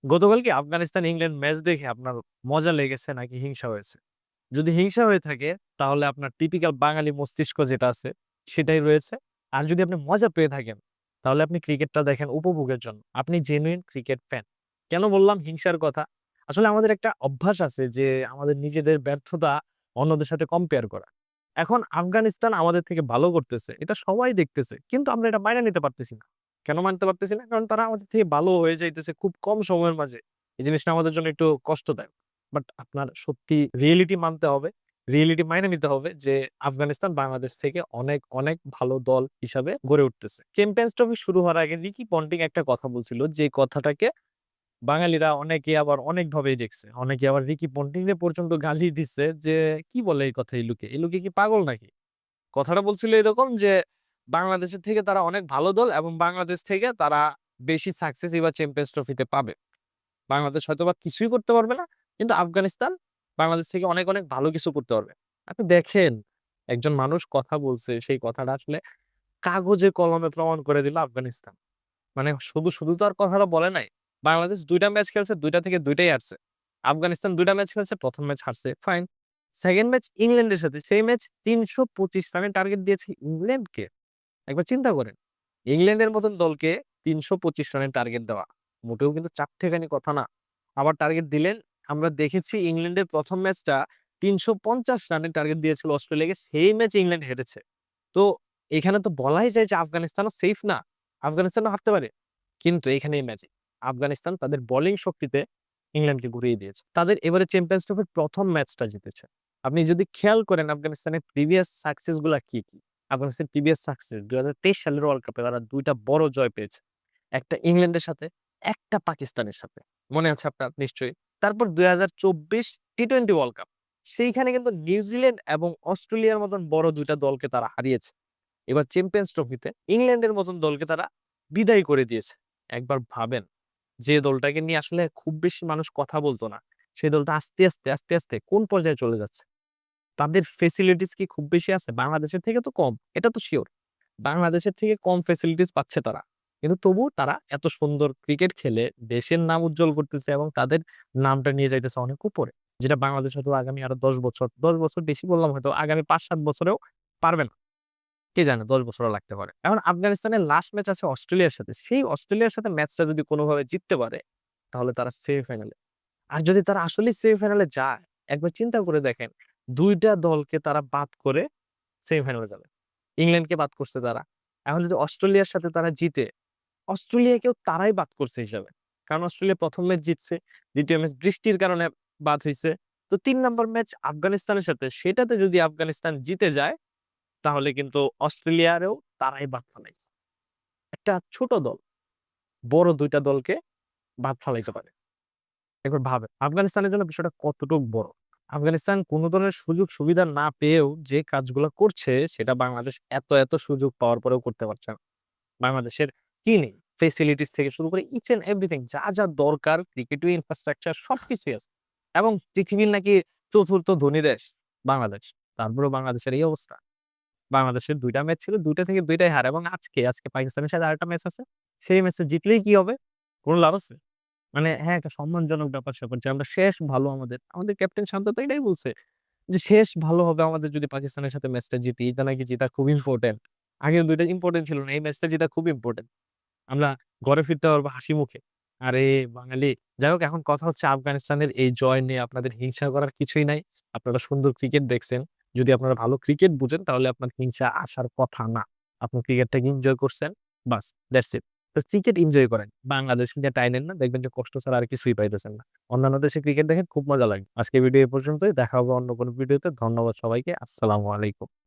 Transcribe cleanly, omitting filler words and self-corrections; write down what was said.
গতকাল কি Afghanistan England match দেখে আপনার মজা লেগেছে নাকি হিংসা হয়েছে? যদি হিংসা হয়ে থাকে তাহলে আপনার টিপিক্যাল বাঙালি মস্তিষ্ক যেটা আছে সেটাই রয়েছে। আর যদি আপনি মজা পেয়ে থাকেন তাহলে আপনি ক্রিকেটটা দেখেন উপভোগের জন্য। আপনি জেনুইন ক্রিকেট ফ্যান। কেন বললাম হিংসার কথা? আসলে আমাদের একটা অভ্যাস আছে যে আমাদের নিজেদের ব্যর্থতা অন্যদের সাথে কম্পেয়ার করা। এখন আফগানিস্তান আমাদের থেকে ভালো করতেছে। এটা সবাই দেখতেছে। কিন্তু আমরা এটা মাইনা নিতে পারতেছি না। কেন মানতে পারতেছি না? কারণ তারা আমাদের থেকে ভালো হয়ে যাইতেছে খুব কম সময়ের মাঝে। এই জিনিসটা আমাদের জন্য একটু কষ্টদায়ক। বাট আপনার সত্যি রিয়েলিটি মানতে হবে। রিয়েলিটি মাইনে নিতে হবে যে আফগানিস্তান বাংলাদেশ থেকে অনেক, অনেক ভালো দল হিসাবে গড়ে উঠতেছে। চ্যাম্পিয়ন্স ট্রফি শুরু হওয়ার আগে রিকি পন্টিং একটা কথা বলছিল যে কথাটাকে বাঙালিরা অনেকে আবার অনেকভাবেই দেখছে। অনেকে আবার রিকি পন্টিং রে পর্যন্ত গালি দিচ্ছে যে, "কি বলে এই কথা এই লোকে? এই লোকে কি পাগল নাকি?" কথাটা বলছিল এরকম যে, বাংলাদেশের থেকে তারা অনেক ভালো দল এবং বাংলাদেশ থেকে তারা বেশি সাকসেস এবার চ্যাম্পিয়ন্স ট্রফিতে পাবে। বাংলাদেশ হয়তোবা কিছুই করতে পারবে না। কিন্তু আফগানিস্তান বাংলাদেশ থেকে অনেক, অনেক ভালো কিছু করতে পারবে। আপনি দেখেন, একজন মানুষ কথা বলছে, সেই কথাটা আসলে কাগজে কলমে প্রমাণ করে দিল আফগানিস্তান। মানে শুধু তো আর কথাটা বলে নাই। বাংলাদেশ ২ টা ম্যাচ খেলছে, ২ টা থেকে ২ টাই হারছে। আফগানিস্তান ২ টা ম্যাচ খেলছে, ১ম ম্যাচ হারছে। ফাইন। 2nd ম্যাচ ইংল্যান্ডের সাথে। সেই ম্যাচ ৩২৫ রানের টার্গেট দিয়েছে ইংল্যান্ডকে। একবার চিন্তা করেন। ইংল্যান্ডের মতন দলকে ৩২৫ রানের টার্গেট দেওয়া। মোটেও কিন্তু চারটেখানি কথা না। আবার টার্গেট দিলেন, আমরা দেখেছি ইংল্যান্ডের ১ম ম্যাচটা ৩৫০ রানের টার্গেট দিয়েছিল অস্ট্রেলিয়াকে। সেই ম্যাচ ইংল্যান্ড হেরেছে। তো এখানে তো বলাই যায় যে আফগানিস্তানও সেফ না। আফগানিস্তানও হারতে পারে। কিন্তু এখানেই ম্যাজিক। আফগানিস্তান তাদের বোলিং শক্তিতে ইংল্যান্ডকে ঘুরিয়ে দিয়েছে। তাদের এবারে চ্যাম্পিয়ন্স ট্রফির ১ম ম্যাচটা জিতেছে। আপনি যদি খেয়াল করেন আফগানিস্তানের প্রিভিয়াস সাকসেস গুলা কি, কি? আফগানিস্তানের প্রিভিয়াস সাকসেস ২০২৩ সালের ওয়ার্ল্ড কাপে তারা ২ টা বড় জয় পেয়েছে। একটা ইংল্যান্ডের সাথে, একটা পাকিস্তানের সাথে। মনে আছে আপনার নিশ্চয়ই। তারপর ২০২৪ টি-20 ওয়ার্ল্ড কাপ। সেইখানে কিন্তু নিউজিল্যান্ড এবং অস্ট্রেলিয়ার মতন বড় ২ টা দলকে তারা হারিয়েছে। এবার চ্যাম্পিয়ন্স ট্রফিতে ইংল্যান্ডের মতন দলকে তারা বিদায় করে দিয়েছে। একবার ভাবেন, যে দলটাকে নিয়ে আসলে খুব বেশি মানুষ কথা বলত না, সেই দলটা আস্তে, আস্তে কোন পর্যায়ে চলে যাচ্ছে। তাদের ফেসিলিটিস কি খুব বেশি আছে? বাংলাদেশের থেকে তো কম। এটা তো সিউর। বাংলাদেশের থেকে কম ফেসিলিটিস পাচ্ছে তারা। কিন্তু তবুও তারা এত সুন্দর ক্রিকেট খেলে দেশের নাম উজ্জ্বল করতেছে এবং তাদের নামটা নিয়ে যাইতেছে অনেক উপরে। যেটা বাংলাদেশ হয়তো আগামী আরো ১০ বছর বেশি বললাম হয়তো আগামী ৫-৭ বছরেও পারবে না। কে জানে ১০ বছরও লাগতে পারে। এখন আফগানিস্তানের লাস্ট ম্যাচ আছে অস্ট্রেলিয়ার সাথে। সেই অস্ট্রেলিয়ার সাথে ম্যাচটা যদি কোনভাবে জিততে পারে, তাহলে তারা সেমিফাইনালে। আর যদি তারা আসলেই সেমিফাইনালে যায়, একবার চিন্তা করে দেখেন, ২ টা দলকে তারা বাদ করে সেমিফাইনালে যাবে। ইংল্যান্ডকে বাদ করছে তারা। এখন যদি অস্ট্রেলিয়ার সাথে তারা জিতে, অস্ট্রেলিয়াকেও তারাই বাদ করছে হিসাবে। কারণ অস্ট্রেলিয়া ১ম ম্যাচ জিতছে, ২য় ম্যাচ বৃষ্টির কারণে বাদ হইছে। তো ৩ নাম্বার ম্যাচ আফগানিস্তানের সাথে, সেটাতে যদি আফগানিস্তান জিতে যায়, তাহলে কিন্তু অস্ট্রেলিয়ারেও তারাই বাদ ফালাইছে। একটা ছোট দল, বড় ২ টা দলকে বাদ ফালাইতে পারে। একবার ভাবেন, আফগানিস্তানের জন্য বিষয়টা কতটুক বড়। আফগানিস্তান কোন ধরনের সুযোগ সুবিধা না পেয়েও যে কাজগুলা করছে, সেটা বাংলাদেশ এত সুযোগ পাওয়ার পরেও করতে পারছে না। বাংলাদেশের কি নেই? ফেসিলিটিস থেকে শুরু করে ইচ অ্যান্ড এভরিথিং যা দরকার ক্রিকেটীয় ইনফ্রাস্ট্রাকচার সবকিছুই আছে। এবং পৃথিবীর নাকি ৪র্থ ধনী দেশ বাংলাদেশ। তারপরেও বাংলাদেশের এই অবস্থা। বাংলাদেশের ২ টা ম্যাচ ছিল, ২ টা থেকে ২ টাই হার এবং আজকে পাকিস্তানের সাথে আরেকটা ম্যাচ আছে। সেই ম্যাচে জিতলেই কি হবে? কোন লাভ আছে? মানে হ্যাঁ, একটা সম্মানজনক ব্যাপার-স্যাপার যে আমরা শেষ ভালো আমাদের ক্যাপ্টেন শান্ত তো এটাই বলছে যে, "শেষ ভালো হবে আমাদের যদি পাকিস্তানের সাথে ম্যাচটা জিতি। এটা নাকি জেতা খুব ইম্পোর্টেন্ট।" আগের ২ টা ইম্পোর্টেন্ট ছিল না। এই ম্যাচটা জেতা খুব ইম্পোর্টেন্ট। আমরা ঘরে ফিরতে পারবো হাসি মুখে। আরে বাঙালি! যাই হোক এখন কথা হচ্ছে আফগানিস্তানের এই জয় নিয়ে আপনাদের হিংসা করার কিছুই নাই। আপনারা সুন্দর ক্রিকেট দেখছেন। যদি আপনারা ভালো ক্রিকেট বুঝেন তাহলে আপনার হিংসা আসার কথা না। আপনি ক্রিকেটটাকে এনজয় করছেন। বাস দ্যাটস ইট। তো ক্রিকেট এনজয় করেন। বাংলাদেশ নিয়ে টাইনেন না। দেখবেন যে কষ্ট ছাড়া আর কিছুই পাইতেছেন না। অন্যান্য দেশে ক্রিকেট দেখেন খুব মজা লাগে। আজকে ভিডিও এ পর্যন্তই। দেখা হবে অন্য কোনো ভিডিওতে। ধন্যবাদ সবাইকে। আসসালামু আলাইকুম।